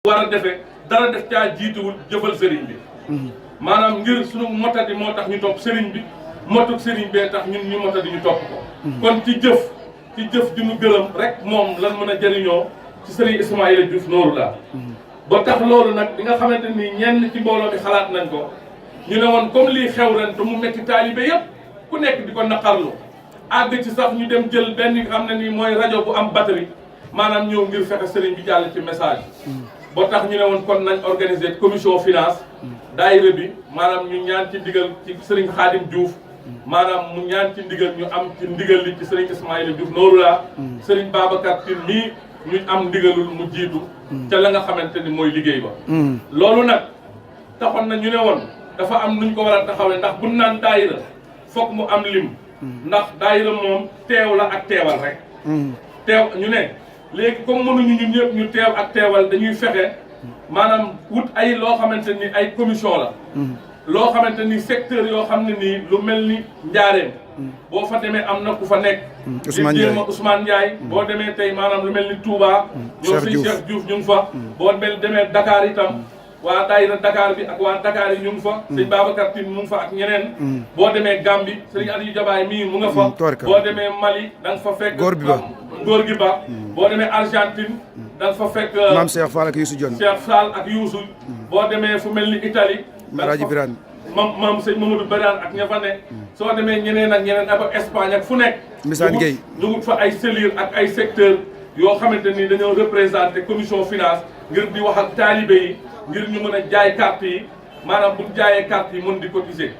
war a defee dara def caa jiituwul jëfal sëriñ bi maanaam ngir sunu motadi moo tax ñu topp sëriñ bi motuk sëriñ bee tax ñun ñu motadi ñu topp ko kon ci jëf di ñu gërëm rek moom lan mën a jëriñoo ci sëriñ Ismaïla Diouf Nooru laa ba tax loolu nag bi nga xamante ni ñenn ci mbooloo bi xalaat nañ ko ñu ne woon comme lii xew ren te mu metti taalibe yëpp ku nekk di ko naqarlu àgg ci sax ñu dem jël benn nga xam ne nii mooy rajo bu am batterie maanaam ñëw ngir fexe sëriñ bi jàll ci message boo tax ñu ne woon kon nañ organiser commission finance daayira bi maanaam ñu ñaan ci ndigal ci sëriñ Khadim Diouf maanaam mu ñaan ci ndigal ñu am ci ndigal li ci sëriñ Ismaïla Diouf Nooru laa sëriñ Babacar Tine mii ñu am ndigalul mu jiitu ca la nga xamante ni mooy liggéey ba loolu nag taxoon na ñu ne woon dafa am nuñ ko war a taxawee ndax buñ naan daayira foog mu am lim ndax daayira moom teew la ak teewal rek teew ñu ne léegi comme mënuñu ñun ñëpp ñu teew ak teewal dañuy fexe maanaam wut ay loo xamante ni ay commission la loo xamante ni secteur yoo xam ne nii lu mel ni njaareem boo fa demee am na ku fa nekk Ousmane Ndiaye boo demee tey maanaam lu mel ni Touba ñoo si Cheikh Diouf ñu ngi fa boo demee Dakar itam waa daayira Dakar bi ak waa Dakar yi ñu ngi fa sëñ Babacar Tine mu ngi fa ak ñeneen boo demee Gambie sëñ Aliou Jabaay mii mu nga fa boo demee Mali da nga fa fekk góor gi ba boo demee Argentine da nga fa fekk maam Cheikh Fall ak Youssou Dione Cheikh Fall ak Youssou boo demee fu mel ni Italie Raji Birane maam sëñ Mamadou Birane ak ña fa nekk soo demee ñeneen ak ñeneen ak Espagne ak fu nekk Misaan Gueye ñu wut fa ay cellules ak ay secteurs yoo xamante ni dañoo représenté commission finance ngir di wax ak taalibe yi ngir ñu mën a jaay carte yi maanaam bu jaayee carte yi mën di cotiser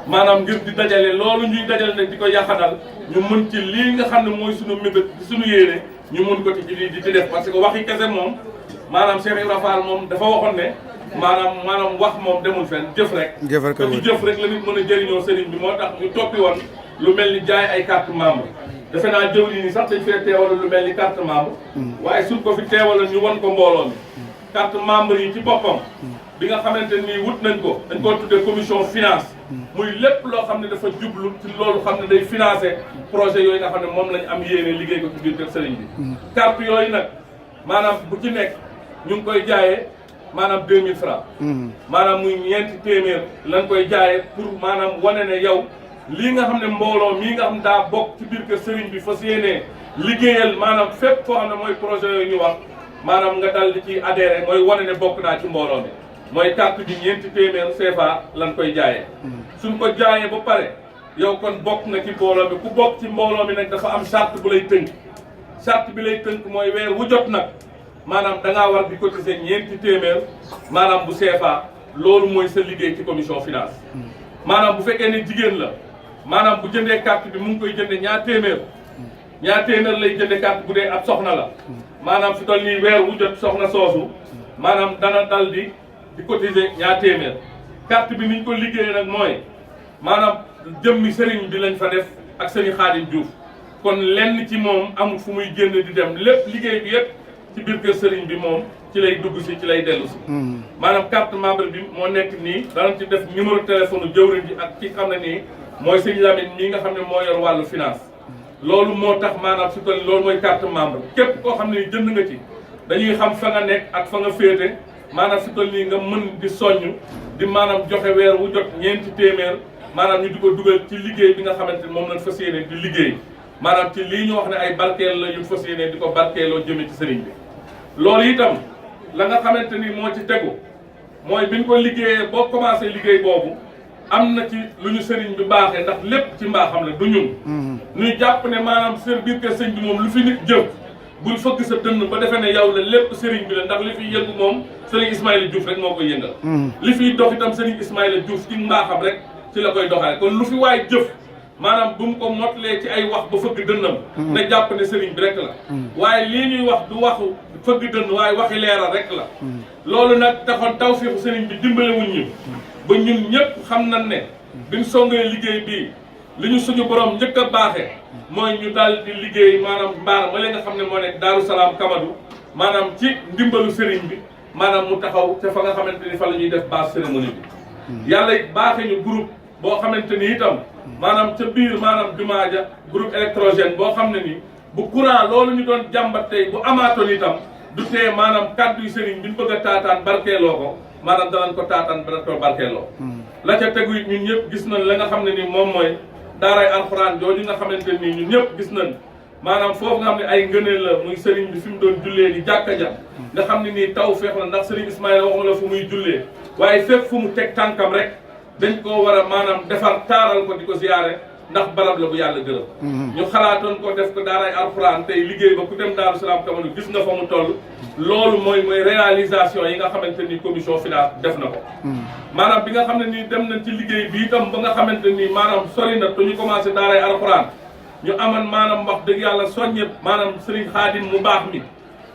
maanaam ngir di dajale loolu ñuy dajale nag di ko yaxanal ñu mën ci lii nga xam ne mooy sunu mébét di sunu yéene ñu mën ko ci lii di ci def parce que waxi kese moom maanaam Cheikh Ibrahima Fall moom dafa waxoon ne maanaam wax moom demul fenn jëf rek te ci jëf rek la nit mën a jëriñoo sëriñ bi moo tax ñu toppi woon lu mel ni jaay ay carte membre defe naa jëw ni sax dañ fee teewal lu mel ni carte membre waaye suñ ko fi teewal ñu won ko mbooloo mi carte membre yi ci boppam bi nga xamante nii wut nañ ko dañ koo tuddee commission finance muy lépp loo xam ne dafa jublu ci loolu xam ne day financé projet yooyu nga xam ne moom lañ am yéene liggéey ko ci biir kër sëriñ bi carte yooyu nag maanaam bu ci nekk ñu ngi koy jaayee maanaam 2000 francs maanaam muy ñeenti téeméer lañ koy jaayee pour maanaam wane ne yow lii nga xam ne mbooloo mii nga xam daa bokk ci biir kër sëriñ bi fas yéenee liggéeyal maanaam fépp foo xam ne mooy projet yooyu ñu wax maanaam nga dal di ci adhéré mooy wane ne bokk naa ci mbooloo mi mooy carte bi ñeenti téeméer CFA lan koy jaayee suñ ko jaayee ba pare yow kon bokk nga ci mbooloo mi ku bokk ci mbooloo mi nag dafa am charte bu lay tënk charte bi lay tënk mooy weer wu jot nag maanaam da ngaa war di cotiser ñeenti téeméer maanaam bu CFA loolu mooy sa liggéey ci commission finance maanaam bu fekkee ne jigéen la maanaam bu jëndee carte bi mu ngi koy jënde ñaar téeméer lay jënde carte bu dee ab soxna la maanaam fi toll nii weer wu jot soxna soosu maanaam dana dal di cotiser ñaar téeméer carte bi niñ ko liggéeyee nag mooy maanaam jëmmi sëriñ bi lañ fa def ak sëriñ Khadim Diouf kon lenn ci moom amul fu muy génn di dem lépp liggéey bi yëpp ci biir kër sëriñ bi moom ci lay dugg si ci lay dellu si maanaam carte membre bi moo nekk nii danañ ci def numéro téléphone jëwriñ ji ak ki xam ne nii mooy sëñ Lamine mii nga xam ne moo yor wàllu finance loolu moo tax maanaam su toll loolu mooy carte membre képp koo xam ne ni jënd nga ci dañuy xam fa nga nekk ak fa nga féete maanaam su toll nii nga mën di soññ di maanaam joxe weer wu jot ñeenti téeméer maanaam ñu di ko dugal ci liggéey bi nga xamante ni moom lañ fas yéene di liggéey maanaam ci lii ñu wax ne ay barkeel la yu fas yéene di ko barkeeloo jëme ci sëriñ bi loolu itam la nga xamante ni moo ci tegu mooy bi ñu ko liggéeyee boo commencé liggéey boobu am na ci lu ñu sëriñ bi baaxee ndax lépp ci mbaaxam la du ñun ñuy jàpp ne maanaam sër biir kër sëriñ bi moom lu fi nit jëf bul fëgg sa dënn ba defee ne yow la lépp sëriñ bi la ndax li fiy yëngu moom sëriñ Ismaïla Diouf rek moo koy yëngal li fiy dox itam sëriñ Ismaïla Diouf ci mbaaxam rek ci la koy doxale kon lu fi waay jëf maanaam bu mu ko motlee ci ay wax ba fëgg dënnam na jàpp ne sëriñ bi rek la waaye lii ñuy wax du waxu fëgg dënn waaye waxi leeral rek la loolu nag taxoon tawfeexu sëriñ bi dimbalewuñ ñu ba ñun ñëpp xam nañ ne biñ songee liggéey bii li ñu suñu borom njëkk a baaxee mooy ñu daal di liggéey maanaam mbaar ma nga xam ne moo nekk Daaru Salaam Kamadou maanaam ci ndimbalu sëriñ bi maanaam mu taxaw te fa nga xamante ni fa la ñuy def base cérémonie bi yàlla baaxee ñu groupe boo xamante ni itam maanaam ca biir maanaam jumaa ja groupe électrogène boo xam ne ni bu courant loolu ñu doon jàmbat tey bu amaatoon itam du tee maanaam kàddu yu sëriñ bi ñu bëgg a taataan barkeeloo ko maanaam danañ ko taataan ba barkeeloo la ca tegu it ñun ñëpp gis nañ la nga xam ne ni moom mooy daaray alxuraan jooju nga xamante nii ñun ñëpp gis nañ maanaam foofu nga xam ne ay ngëneel la muy sëriñ bi fi mu doon jullee di jàkka ja nga xam ne nii taw feex la ndax sëriñ Ismaïla waxuma la fu muy jullee waaye fépp fu mu teg tànkam rek dañ koo war a maanaam defar taaral ko di ko ziyaare ndax barab la bu yàlla gërëm ñu xalaatoon ko def ko daaray alxuraan tey liggéey ba ku dem Daaru Salaam Kamanu gis nga fa mu toll loolu mooy réalisation yi nga xamante ni commission finance def na ko maanaam bi nga xam ne nii dem nañ ci liggéey bi itam ba nga xamante nii maanaam sori na te ñu commencé daaray alxuraan ñu aman maanaam wax dëgg yàlla soññe maanaam Serigne Khadim mu baax mi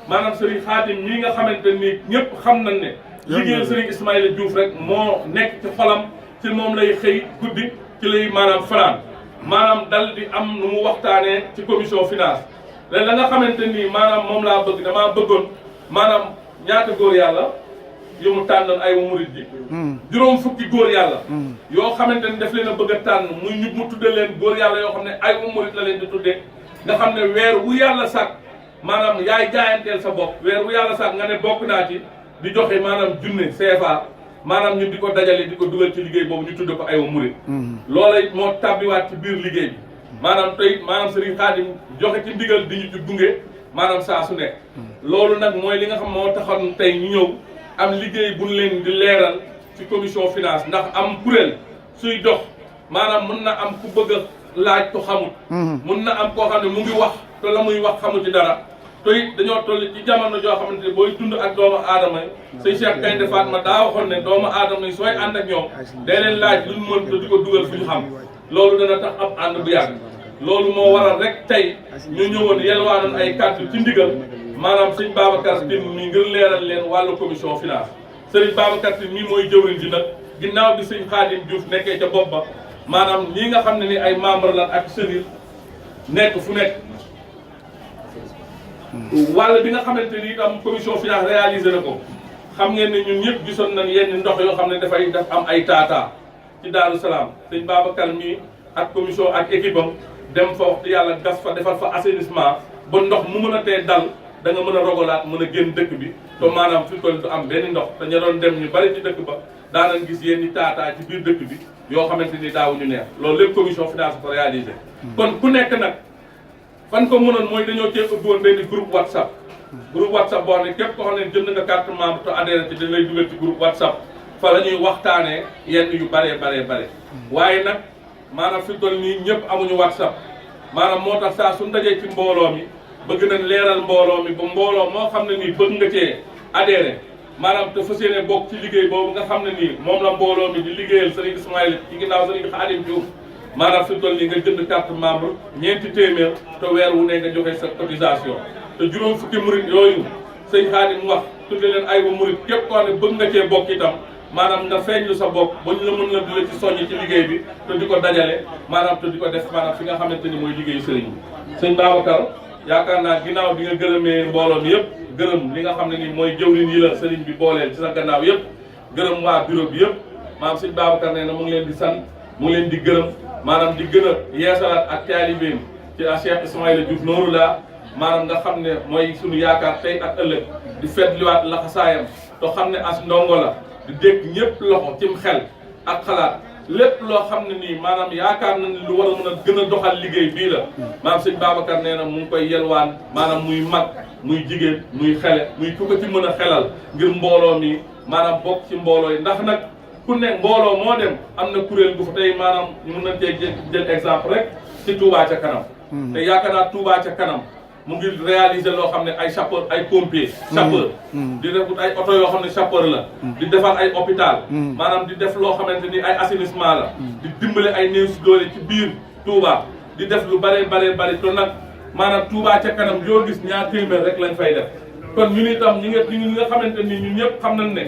maanaam Serigne Khadim mii nga xamante ni ñëpp xam nañ ne liggéeyal Serigne Ismaïla Diouf rek moo nekk ci xolam ci moom lay xëy guddi ci lay maanaam fanaan maanaam dal di am nu mu waxtaanee ci commission finance léegi la nga xamante nii maanaam moom laa bëgg damaa bëggoon maanaam ñaata góor yàlla yu mu tànnoon ay wa murid ji juróom fukki góor yàlla yoo xamante ni daf leen a bëgg a tànn muy ñu mu tudde leen góor yàlla yoo xam ne ay wa murid la leen di tudde nga xam ne weer wu yàlla sàkk maanaam yaay jaayanteel sa bopp weer wu yàlla sàkk nga ne bokk naa ci di joxe maanaam junne CFA maanaam ñu di ko dajale di ko dugal ci liggéey boobu ñu tudde ko ay wa murid loola it moo tabbiwaat ci biir liggéey bi maanaam tey maanaam Serigne Khadim joxe ci ndigal di ñu ci gunge maanaam saa su nekk loolu nag mooy li nga xam moo taxoon tey ñu ñëw am liggéey buñ leen di leeral ci commission finance ndax am kuréel suy dox maanaam mën na am ku bëgg a laaj ko xamut mën na am koo xam ne mu ngi wax te la muy wax xamu ci dara te it dañoo toll ci jamono joo xamante ne booy dund ak doomu aadama yi sëñ Cheikh Gaynde Fatma daa waxoon ne doomu aadama yi sooy ànd ak ñoom day leen laaj luñ mën te di ko dugal fu ñu xam loolu dana tax ab ànd bu yàgg loolu moo waral rek tey ñu ñëwoon yelwaanoon ay kàddu ci ndigal maanaam sëñ Babacar Tine mi ngir leeral leen wàllu commission finance sëriñ Babacar Tine mii mooy jëwriñ ji nag ginnaaw bi sëñ Khadim Diouf nekkee ca bopp ba maanaam ñii nga xam ne ni ay membre lan ak sëriñ nekk fu nekk wàll bi nga xamante ni itam commission finance réalisé na ko xam ngeen ne ñun ñëpp gisoon nañ yenn ndox yoo xam ne dafay def am ay taataa ci Daaru Salaam sëñ Babacar mii ak commission ak équipe am dem fa wax yàlla gas fa defal fa assainissement ba ndox mu mën a tee dal da nga mën a rogalaat mën a génn dëkk bi te maanaam fi toll du am benn ndox te ña doon dem ñu bari ci dëkk ba daanañ gis yenn taataa ci biir dëkk bi yoo xamante ni daawuñu neex loolu lépp commission finance ko réalisé kon ku nekk nag fan ko mënoon mooy dañoo cee ubbi woon benn groupe WhatsApp boo xam ne képp koo xam ne jënd nga carte membre te adhéré ci dañ lay dugal ci groupe WhatsApp fa la ñuy waxtaanee yenn yu bare waaye nag maanaam fi toll nii ñëpp amuñu WhatsApp maanaam moo tax saa suñu dajee ci mbooloo mi bëgg nañ leeral mbooloo mi ba mbooloo moo xam ne nii bëgg nga cee adhéré maanaam te fas yéene bokk ci liggéey boobu nga xam ne nii moom la mbooloo mi di liggéeyal Serigne Ismaïla ci ginnaaw Serigne Khadim Diouf maanaam fi toll nii nga jënd carte membre ñeenti téeméer te weer wu ne nga joxe sa cotisation te juróom fukki murit yooyu sëñ Khadim wax tudde leen ay wa murit képp koo xam ne bëgg nga cee bokk itam maanaam nga feeñlu sa bopp ba ñu la mën la di la ci soññ ci liggéey bi te di ko dajale maanaam te di ko def maanaam fi nga xamante ni mooy liggéeyu sëriñ bi sëñ Babacar yaakaar naa ginnaaw bi nga gërëmee mbooloo mi yëpp gërëm li nga xam ne ni mooy jëwriñ yi la sëriñ bi booleel ci sa gannaaw yëpp gërëm waa bureau bi yëpp maanaam sëñ Babacar nee na mu ngi leen di sant mu ngi leen di gërëm maanaam di gën a yeesalaat ak taalibeem ci Cheikh Ismaïla Diouf nooru laa maanaam nga xam ne mooy suñu yaakaar tey ak ëllëg di fetliwaat laxasaayam te xam ne as ndongo la di dégg ñëpp loxo cim xel ak xalaat lépp loo xam ne nii maanaam yaakaar na ni lu war a mën a gën a doxal liggéey bii la maanaam sëñ Babacar nee na mu ngi koy yelwaan maanaam muy mag muy jigéen muy xele muy ku ko ci mën a xelal ngir mbooloo mi maanaam bokk ci mbooloo yi ndax nag ku ne mbooloo moo dem am na kuréel gu fa tey maanaam ñu mën nañ cee jël exemple rek ci Touba ca kanam te yaakaar naa Touba ca kanam mu ngi réaliser loo xam ne ay sapeur ay pompier sapeur di def ay oto yoo xam ne sapeur la di defar ay hôpital maanaam di def loo xamante ni ay assainissement la di dimbale ay néew si doole ci biir Touba di def lu bare te nag maanaam Touba ca kanam yoo gis ñaar téeméer rek lañ fay def kon ñun itam ñi nga xamante ni ñun ñëpp xam nañ ne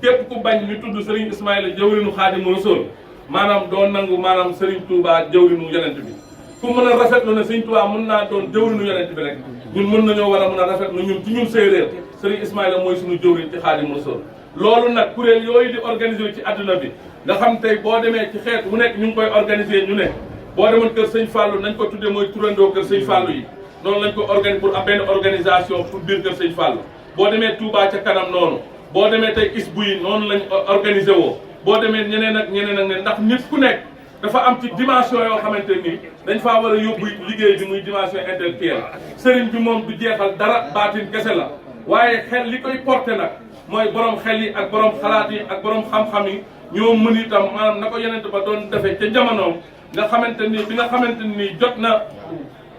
képp ku bañ ñu tudd Serigne Ismaïla jëwrinu Xaadimu Rasuul maanaam doo nangu maanaam Serigne Touba jëwrinu yonent bi ku mën a rafetlu ne Serigne Touba mën naa doon jëwrinu yonent bi rek ñun mën nañoo war a mën a rafetlu ñun ci ñun séeréer Serigne Ismaïla mooy suñu jëwriñ ci Xaadimu Rasuul loolu nag kuréel yooyu di organiser ci adduna bi nga xam tey boo demee ci xeet mu nekk ñu ngi koy organiser ñu ne boo demoon kër Sëñ Fallou nañ ko tuddee mooy turandoo kër Sëñ Fallou yi noonu lañ ko organiser pour am benn organisation pour biir kër Sëñ Fallou boo demee Touba ca kanam noonu boo demee tey isbu yi noonu lañ organisé woo boo demee ñeneen ak ne ndax nit ku nekk dafa am ci dimension yoo xamante ni dañ faa war a yóbbu liggéey bi muy dimension intellectuelle sëriñ bi moom du jeexal dara baatin kese la waaye xel li koy porté nag mooy borom xel yi ak borom xalaat yi ak borom xam-xam yi ñoo mën itam maanaam na ko yonent ba doon defee ca jamonoom nga xamante ni bi nga xamante ni jot na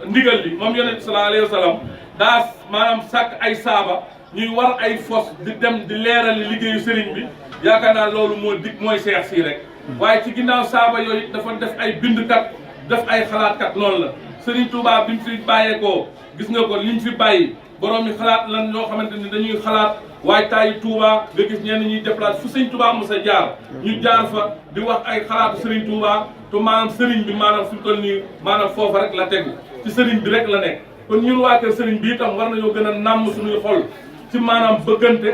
ndigal li moom yonent sallallahu alayhi wa sallam daa maanaam sàkk ay saaba ñuy war ay fos di dem di leerali liggéeyu sëriñ bi yaakaar naa loolu moo dig mooy seex si rek waaye ci ginnaaw saaba yooyu dafa def ay bindkat def ay xalaatkat noonu la Sëriñ Tuubaa bi mu fi bàyyeekoo gis nga ko liñ fi bàyyi borom yi xalaat lan ñoo xamante ni dañuy xalaat waaye taayi Touba nga gis ñenn ñuy déplacé fu Sëriñ Tuubaa mos a jaar ñu jaar fa di wax ay xalaatu Sëriñ Tuubaa te maanaam sëriñ bi maanaam fi mu toll nii maanaam foofa rek la tegu ci sëriñ bi rek la nekk kon ñun waa kër sëriñ bi itam war nañoo gën a nàmm suñuy xol ci maanaam bëggante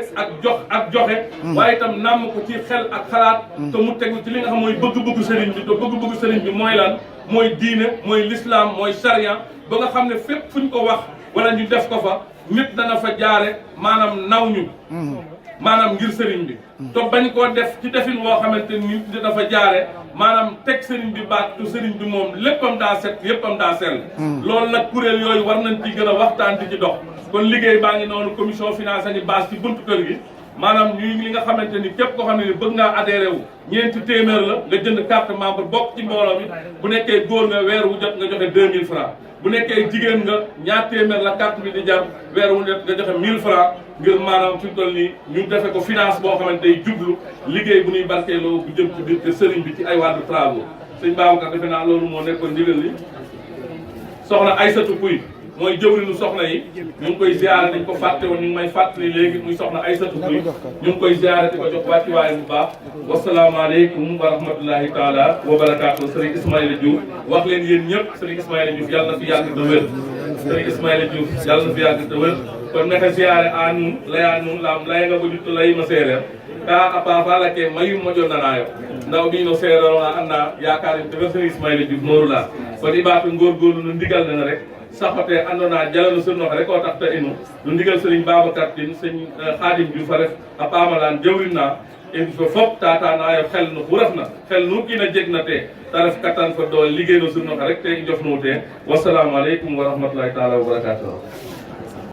ak joxe waaye itam nàmm ko ci xel ak xalaat te mu tegu ci li nga xam mooy bëgg-bëggu sëriñ bi te bëgg-bëggu sëriñ bi mooy lan mooy diine mooy l'islam mooy charia ba nga xam ne fépp fuñ ko wax wala ñu def ko fa nit dana fa jaare maanaam naw ñu maanaam ngir sëriñ bi te bañ koo def ci defin woo xamante ni nit dina fa jaare maanaam teg sëriñ bi baat tu sëriñ bi moom léppam daa set léppam daa sell loolu nag kuréel yooyu war nañ ci gën a waxtaan di ci dox kon liggéey baa ngi noonu commission finance a ngi base ci buntu kër gi maanaam ñuy li nga xamante ni képp koo xam ne ni bëgg ngaa adhéré wu ñeenti téeméer la nga jënd carte membre bokk ci mbooloo mi bu nekkee góor nga weer wu jot nga joxe 2000 francs bu nekkee jigéen nga ñaar téeméer la carte bi di jar weer wu jot nga joxe 1000 francs ngir maanaam fi mu toll nii ñu defe ko finance boo xamante day jublu liggéey bu ñuy barkeeloo bu jëm ci biir te sëriñ bi ci ay wàllu travaux sëñ Babacar defe naa loolu moo nekkoon ndigal li soxna Aïssatou Pouy mooy jëwriñu soxna yi ñu ngi koy ziare dañ ko fàtte woon ñu ngi may fàttali léegi muy soxna Aïssatou Pouy ñu ngi koy ziare di ko jox wàccuwaay bu baax wasalaamaaleykum wa rahmatullahi taala wa barakaatu sëriñ Ismaïla Diouf wax leen yéen ñëpp sëriñ Ismaïla Diouf yàlla na fi yàgg te wér sëriñ Ismaïla Diouf yàlla na fi yàgg te wér kon naka ziare a nun laya nun laam laya nga ko juttu layima séeréer ka a paafa lake mayu moƴonnanayo ndaw ɗino séeréer ona anna yakarin te fen sëriñ Ismaïla Diouf nooru la kon i ɓaatu ngorgorlu no ndigal nene rek saxote andona jalano sirnoxe rek o taxta inu no ndigal sëriñ Babacar Tine sëñ Khadim Diouf a ref a pamalan jawrin na in fo fop tatanayo xel no xu refna xel nu kiina jeg na te ta ref katan fo doole liggéey no sirnoxe rek te i njofnu te wasalamu aleykum wa rahmatullahi taala wa barakatuh